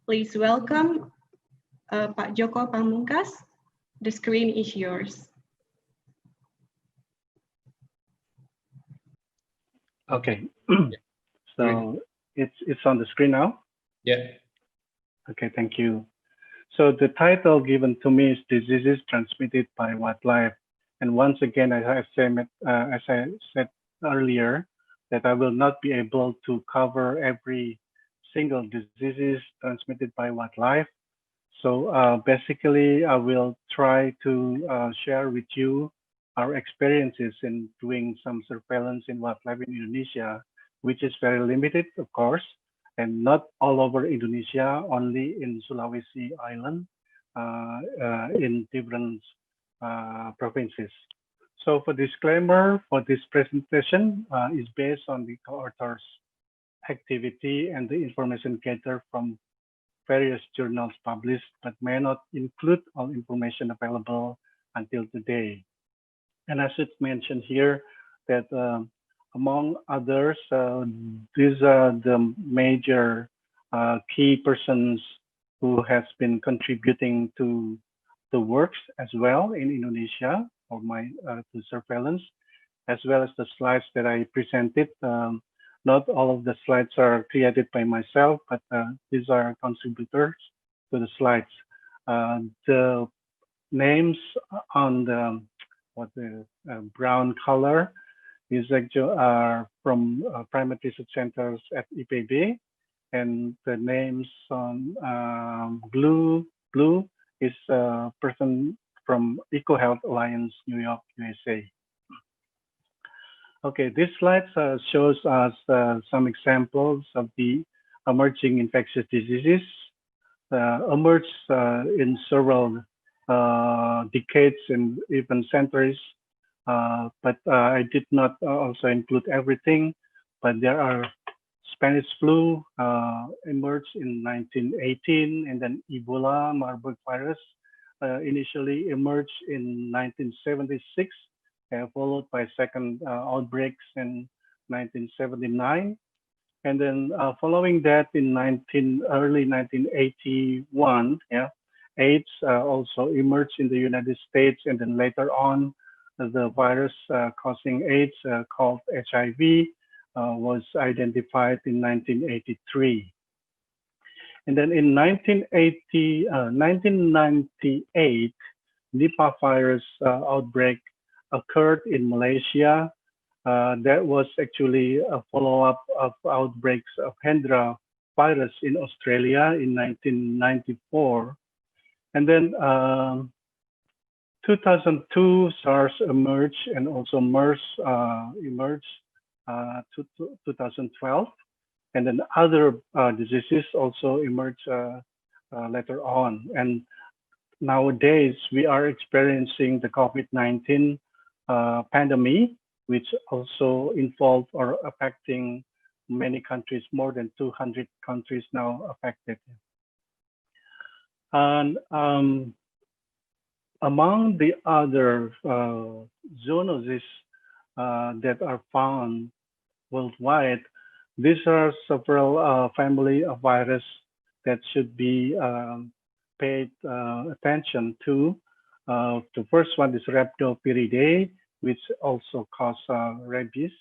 Please welcome Pak Joko Pamungkas. The screen is yours. Okay, so it's on the screen now? Yeah. Okay, thank you. So the title given to me is Diseases Transmitted by Wildlife. And once again, as I said earlier, that I will not be able to cover every single diseases transmitted by wildlife. So basically, I will try to share with you our experiences in doing some surveillance in wildlife in Indonesia, which is very limited, of course, and not all over Indonesia, only in Sulawesi Island, in different provinces. So for disclaimer, for this presentation is based on the co-author's activity and the information gathered from various journals published, but may not include all information available until today. And I should mention here that among others, these are the major key persons who has been contributing to the works as well in Indonesia or my to surveillance, as well as the slides that I presented. Not all of the slides are created by myself, but these are contributors to the slides. The names on the brown color is actually are from Primate Research Centers at IPB, and the names on blue is a person from EcoHealth Alliance, New York, USA. Okay, this slide shows us some examples of the emerging infectious diseases emerged in several decades and even centuries. But I did not also include everything, but there are Spanish flu emerged in 1918, and then Ebola, Marburg virus, initially emerged in 1976, followed by second outbreaks in 1979. And then following that in early 1981, AIDS also emerged in the United States, and then later on, the virus causing AIDS called HIV was identified in 1983. And then in 1998, Nipah virus outbreak occurred in Malaysia. That was actually a follow-up of outbreaks of Hendra virus in Australia in 1994. And then 2002, SARS emerged, and also MERS emerged 2012. And then other diseases also emerged later on. And nowadays, we are experiencing the COVID-19 pandemic, which also involved or affecting many countries, more than 200 countries now affected. And among the other zoonoses that are found worldwide, these are several family of virus that should be paid attention to. The first one is Rhabdopiridae, which also cause rabies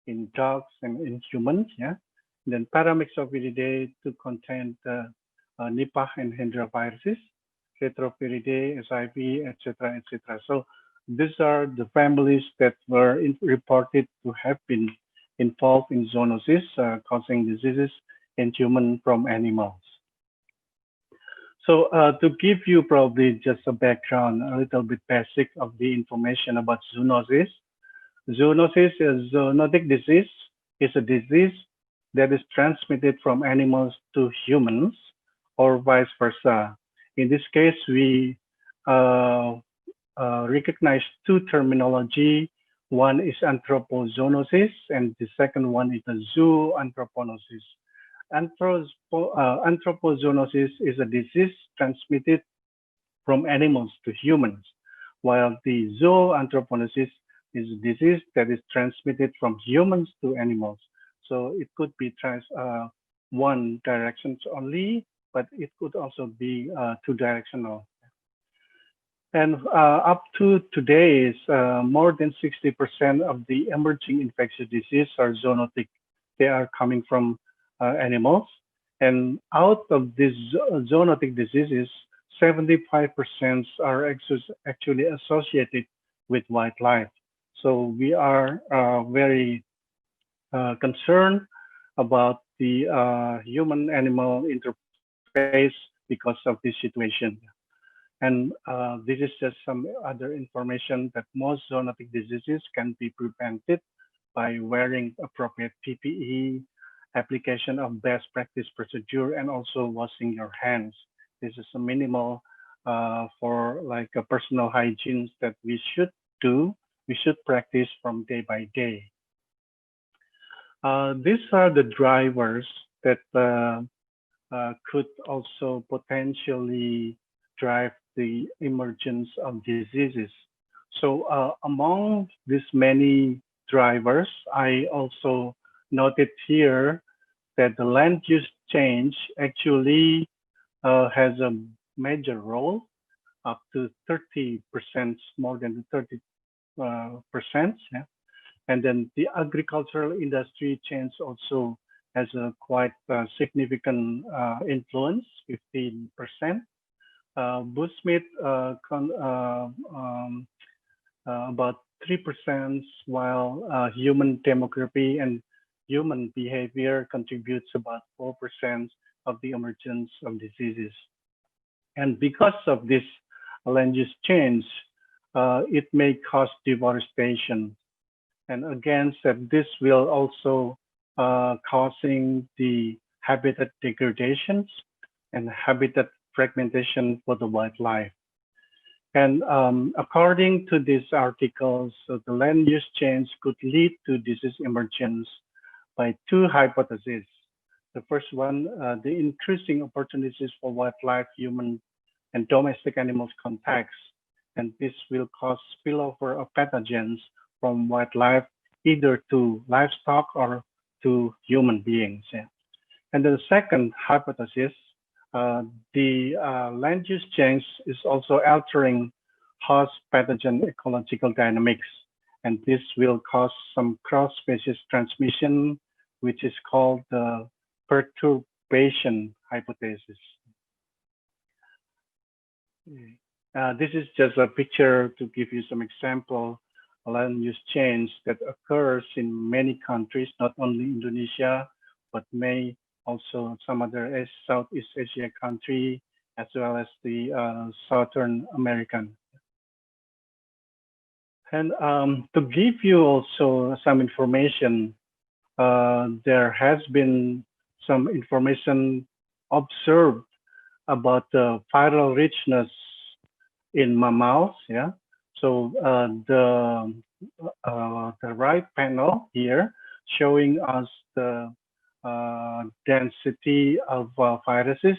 in dogs and in humans. And then Paramyxoviridae to contain the Nipah and Hendra viruses, Retropiridae, SIV, etc., etc. So these are the families that were reported to have been involved in zoonosis, causing diseases in humans from animals. So to give you probably just a background, a little bit basic of the information about zoonosis. Zoonosis is zoonotic disease, is a disease that is transmitted from animals to humans or vice versa. In this case, we recognize two terminology. One is anthropozoonosis, and the second one is the zooanthroponosis. Anthropozoonosis is a disease transmitted from animals to humans, while the zooanthroponosis is a disease that is transmitted from humans to animals. So it could be one directions only, but it could also be two-directional. And up to today, more than 60% of the emerging infectious diseases are zoonotic. They are coming from animals. And out of these zoonotic diseases, 75% are actually associated with wildlife. So we are very concerned about the human-animal interface because of this situation. And this is just some other information that most zoonotic diseases can be prevented by wearing appropriate PPE, application of best practice procedure, and also washing your hands. This is a minimal for like a personal hygiene that we should do, we should practice from day by day. These are the drivers that could also potentially drive the emergence of diseases. So among these many drivers, I also noted here that the land use change actually has a major role, up to 30%, more than 30%. Yeah? And then the agricultural industry change also has a quite significant influence, 15%. Bushmeat about 3%, while human demography and human behavior contributes about 4% of the emergence of diseases. And because of this land use change, it may cause deforestation. And again, said this will also causing the habitat degradations and habitat fragmentation for the wildlife. And according to these articles, so the land use change could lead to disease emergence by two hypotheses. The first one, the increasing opportunities for wildlife, human, and domestic animals contacts. And this will cause spillover of pathogens from wildlife either to livestock or to human beings. Yeah. And the second hypothesis, the land use change is also altering host pathogen ecological dynamics. And this will cause some cross-species transmission, which is called the perturbation hypothesis. This is just a picture to give you some example land use change that occurs in many countries, not only Indonesia, but may also some other Southeast Asia country, as well as the Southern American. And to give you also some information, there has been some information observed about the viral richness in mammals. Yeah. So the right panel here showing us the density of viruses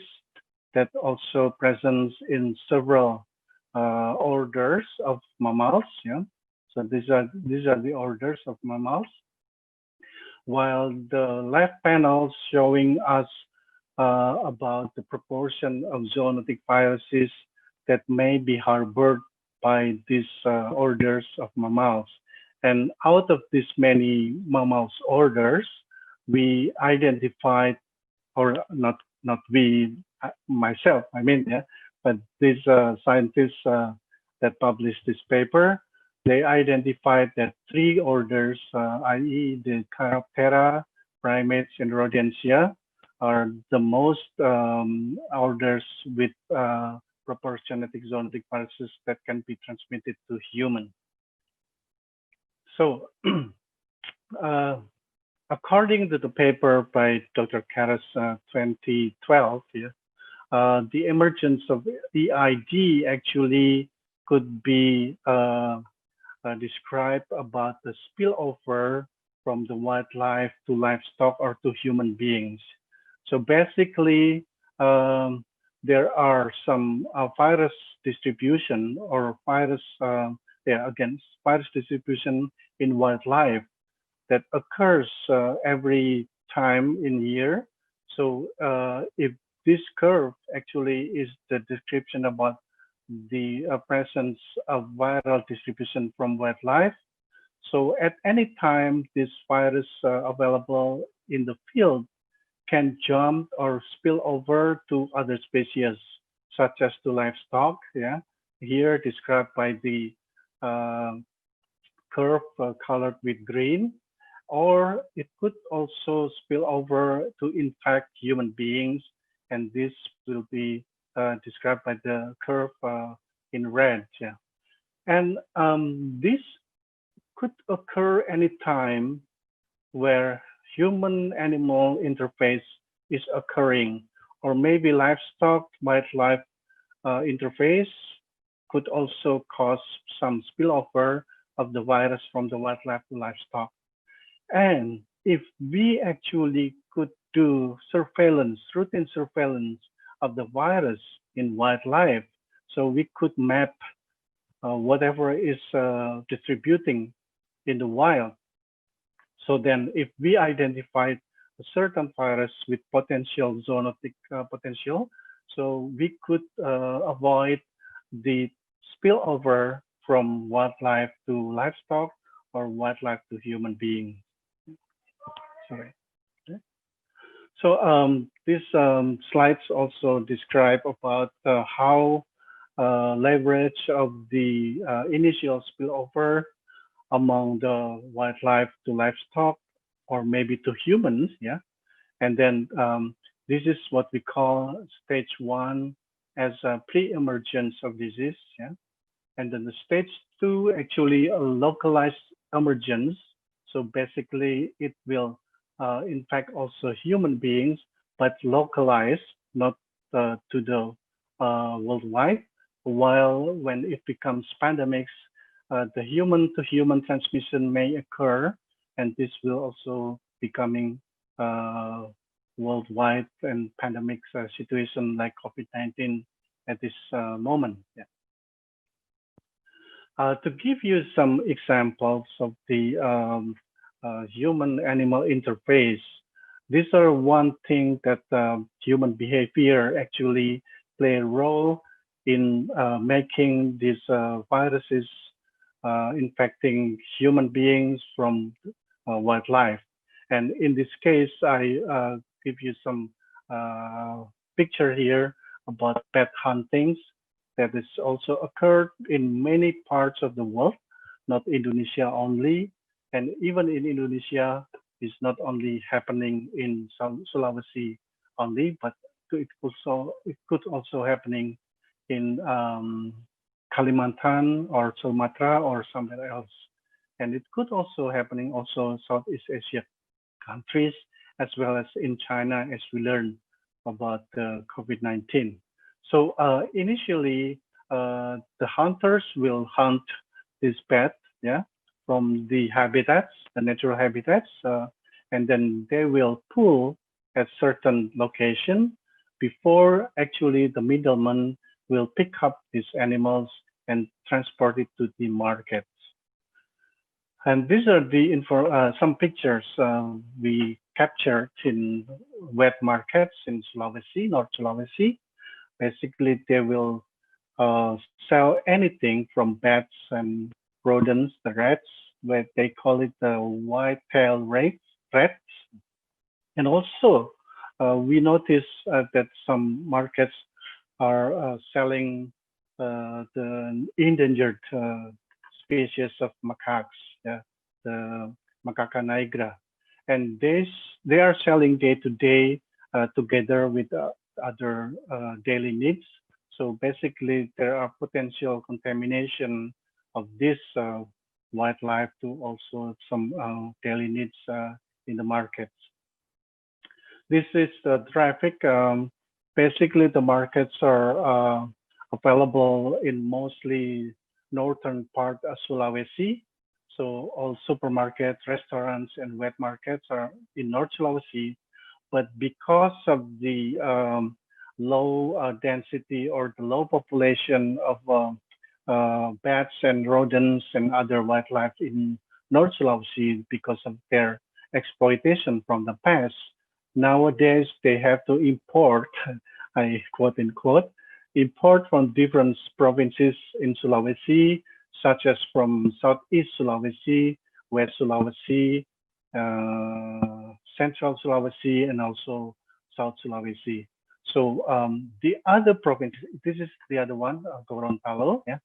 that also present in several orders of mammals. Yeah. So these are the orders of mammals. While the left panel showing us about the proportion of zoonotic viruses that may be harbored by these orders of mammals. And out of these many mammals orders, we identified, or not we, myself, I mean, yeah, but these scientists that published this paper, they identified that 3 orders, i.e. the Chiroptera, primates, and Rodentia, are the most orders with proportionate zoonotic viruses that can be transmitted to human. So, according to the paper by Dr. Karas 2012, yeah, the emergence of EID actually could be described about the spillover from the wildlife to livestock or to human beings. So basically, there are some virus distribution or virus, virus distribution in wildlife that occurs every time in year. So if this curve actually is the description about the presence of viral distribution from wildlife. So at any time, this virus available in the field can jump or spill over to other species, such as to livestock. Yeah, here described by the uh, curve colored with green, or it could also spill over to infect human beings, and this will be described by the curve in red. Yeah, and this could occur anytime where human-animal interface is occurring, or maybe livestock-wildlife interface could also cause some spillover of the virus from the wildlife to livestock. And if we actually could do surveillance, routine surveillance of the virus in wildlife, so we could map whatever is distributing in the wild. So then if we identify a certain virus with potential zoonotic potential, so we could avoid the spillover from wildlife to livestock or wildlife to human beings. Sorry. Okay. So these slides also describe about how leverage of the initial spillover among the wildlife to livestock or maybe to humans, yeah. And then this is what we call stage 1 as a pre-emergence of disease, yeah. And then the stage 2 actually a localized emergence. So basically it will infect also human beings, but localized, not to the worldwide. While when it becomes pandemics, the human-to-human transmission may occur, and this will also becoming worldwide and pandemic situation like COVID-19 at this moment. Yeah. To give you some examples of the human-animal interface, these are one thing that human behavior actually play a role in making these viruses infecting human beings from wildlife. And in this case, I give you some picture here about pet huntings that is also occurred in many parts of the world, not Indonesia only. And even in Indonesia, it's not only happening in Sulawesi only, but it could also happening in Kalimantan or Sumatra or somewhere else. And it could also happening also Southeast Asia countries, as well as in China, as we learn about COVID-19. So initially, the hunters will hunt this pet, yeah, from the habitats, the natural habitats, and then they will pull at certain location before actually the middleman will pick up these animals and transport it to the markets. And these are the some pictures we captured in wet markets in Sulawesi, North Sulawesi. Basically, they will sell anything from bats and rodents, the rats, where they call it the white-tailed rats. And also, we notice that some markets are selling the endangered species of macaques, yeah, the macaca nigra, and they are selling day to day together with other daily needs. So basically, there are potential contamination of this wildlife to also some daily needs in the markets. This is the traffic. Basically, the markets are available in mostly northern part of Sulawesi. So all supermarkets, restaurants, and wet markets are in North Sulawesi. But because of the low density or the low population of bats and rodents and other wildlife in North Sulawesi, because of their exploitation from the past, nowadays they have to import I quote unquote, import from different provinces in Sulawesi, such as from Southeast Sulawesi, West Sulawesi, Central Sulawesi, and also South Sulawesi. So the other provinces, this is the other one, Gorontalo. Yeah,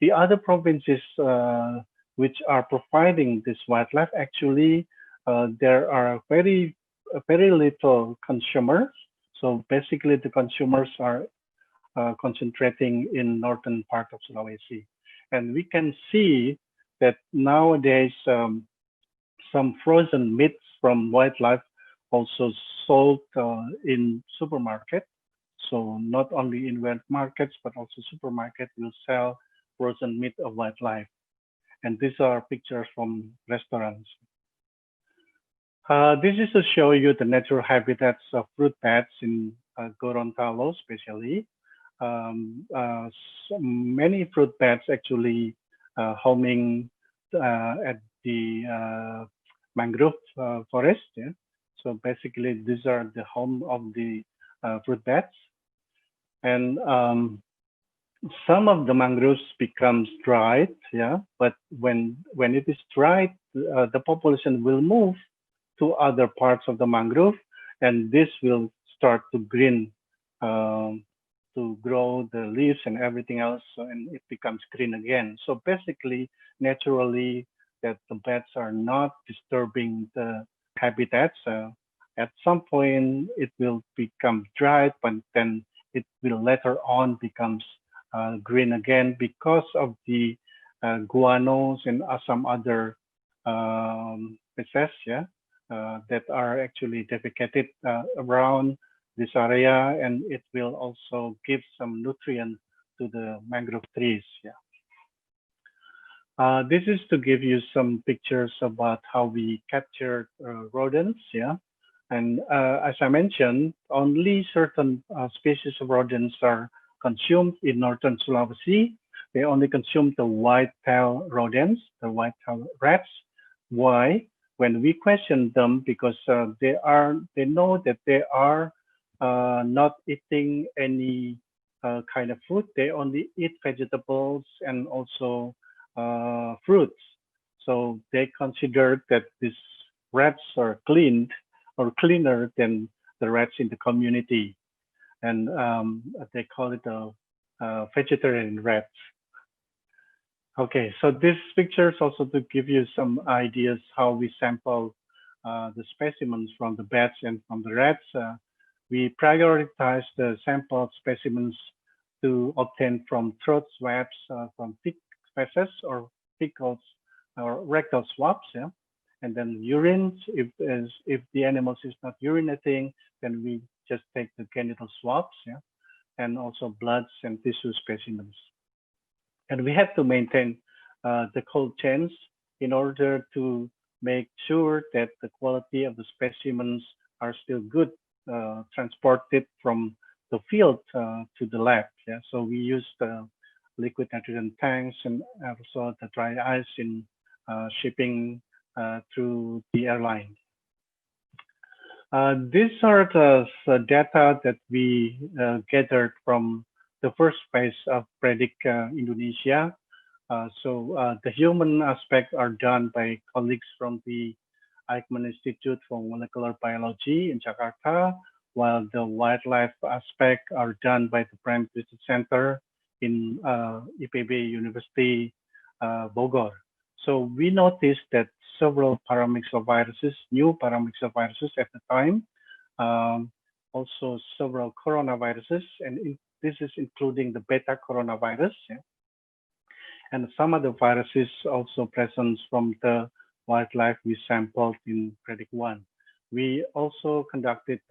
the other provinces which are providing this wildlife, actually, there are very little consumers. So basically, the consumers are concentrating in northern part of Sulawesi, and we can see that nowadays some frozen meats from wildlife also sold in supermarket. So not only in wet markets, but also supermarket will sell frozen meat of wildlife. And these are pictures from restaurants. This is to show you the natural habitats of fruit bats in Gorontalo, especially. Many fruit bats actually homing at the mangrove forest. Yeah? So basically, these are the home of the fruit bats. And some of the mangroves becomes dried, yeah. But when it is dried, the population will move to other parts of the mangrove, and this will start to green, to grow the leaves and everything else, and it becomes green again. So basically, naturally, that the bats are not disturbing the habitats. At some point, it will become dried, but then it will later on becomes green again because of the guanos and some other species, yeah, that are actually defecated around this area, and it will also give some nutrient to the mangrove trees. Yeah. This is to give you some pictures about how we capture rodents. Yeah. And as I mentioned, only certain species of rodents are consumed in northern Sulawesi. They only consume the white-tailed rodents, the white-tailed rats. Why? When we question them, because they know that they are not eating any kind of food. They only eat vegetables and also fruits. So they consider that these rats are cleaned or cleaner than the rats in the community. And they call it a vegetarian rats. Okay, so this picture is also to give you some ideas how we sample the specimens from the bats and from the rats. We prioritize the sample specimens to obtain from throat swabs from pig feces or fecals or rectal swabs. Yeah? And then urines, if the animals is not urinating, then we just take the genital swabs, yeah? And also bloods and tissue specimens. And we have to maintain the cold chains in order to make sure that the quality of the specimens are still good, transported from the field to the lab. Yeah? So we use the liquid nitrogen tanks and also the dry ice in shipping through the airline. These are the data that we gathered from the first phase of Predict Indonesia. So the human aspect are done by colleagues from the Eichmann Institute for Molecular Biology in Jakarta, while the wildlife aspect are done by the Primate Research Center in IPB University, Bogor. So we noticed that several paramyxoviruses, new paramyxoviruses at the time, also several coronaviruses, and this is including the beta coronavirus, yeah? And some other viruses also present from the wildlife we sampled in Predict 1. We also conducted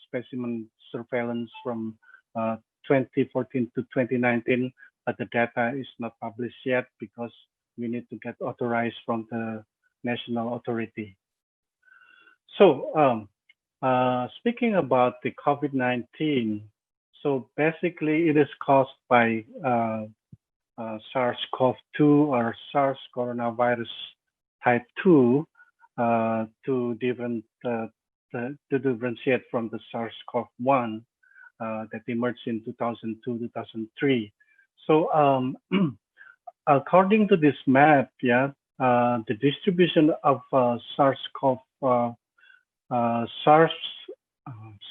specimen surveillance from 2014 to 2019, but the data is not published yet because we need to get authorized from the national authority. So speaking about the COVID-19, so basically it is caused by SARS-CoV-2 or SARS coronavirus type 2 to differentiate from the SARS-CoV-1. that emerged in 2002, 2003. So according to this map, yeah, the distribution of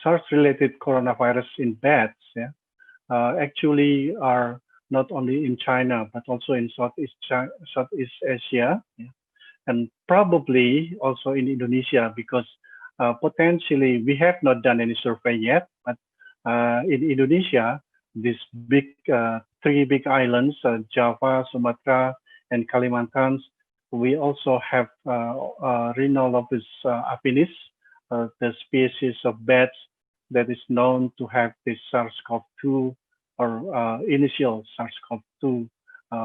SARS-related coronavirus in bats, yeah, actually are not only in China but also in Southeast Asia, yeah, and probably also in Indonesia, because potentially we have not done any survey yet, but in Indonesia, these three big islands, Java, Sumatra, and Kalimantan, we also have Rhinolopus affinis, the species of bats that is known to have this SARS-CoV-2 or initial SARS-CoV-2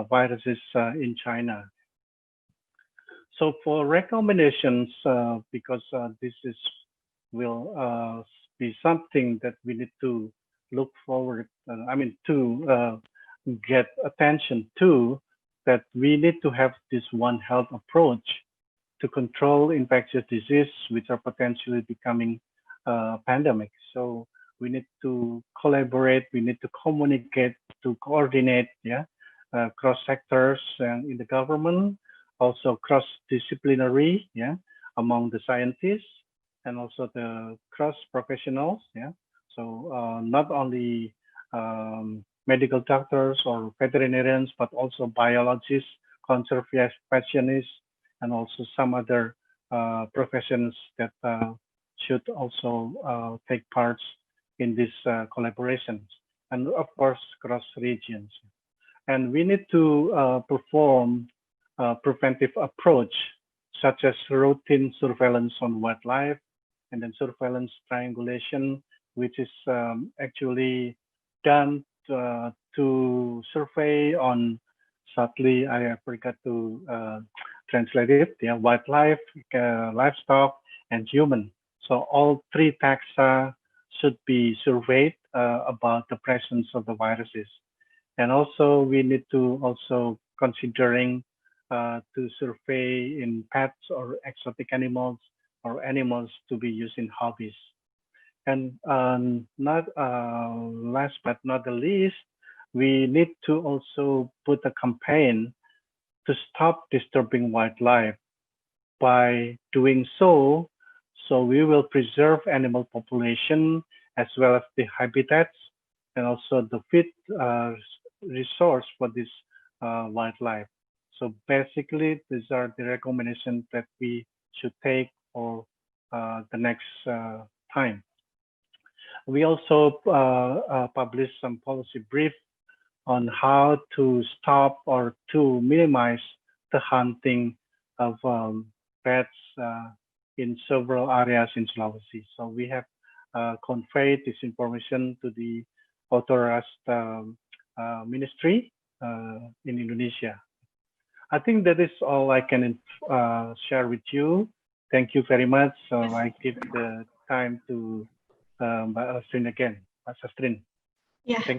viruses in China. So for recommendations, because this will be something that we need to look forward, to get attention to, that we need to have this One Health approach to control infectious disease, which are potentially becoming pandemic. So we need to collaborate, we need to communicate, to coordinate, yeah, cross sectors and in the government, also cross-disciplinary, yeah, among the scientists and also the cross-professionals, yeah. So not only medical doctors or veterinarians, but also biologists, conservationists, and also some other professions that should also take part in these collaborations, and of course cross regions. And we need to perform preventive approach, such as routine surveillance on wildlife, and then surveillance triangulation, which is actually done to survey on, sadly, I forgot to translate it, yeah, wildlife, livestock, and human. So all three taxa should be surveyed about the presence of the viruses. And also we need to also considering to survey in pets or exotic animals or animals to be used in hobbies. And not last but not the least, we need to also put a campaign to stop disturbing wildlife. By doing so, we will preserve animal population as well as the habitats and also the feed resource for this wildlife. So basically, these are the recommendations that we should take for the next time. We also published some policy brief on how to stop or to minimize the hunting of bats in several areas in Sulawesi. So we have conveyed this information to the authorized ministry in Indonesia. I think that is all I can share with you. Thank you very much. So yes. I give the time to Mbak Astrin again. Mbak Astrin. Yeah. Thank you.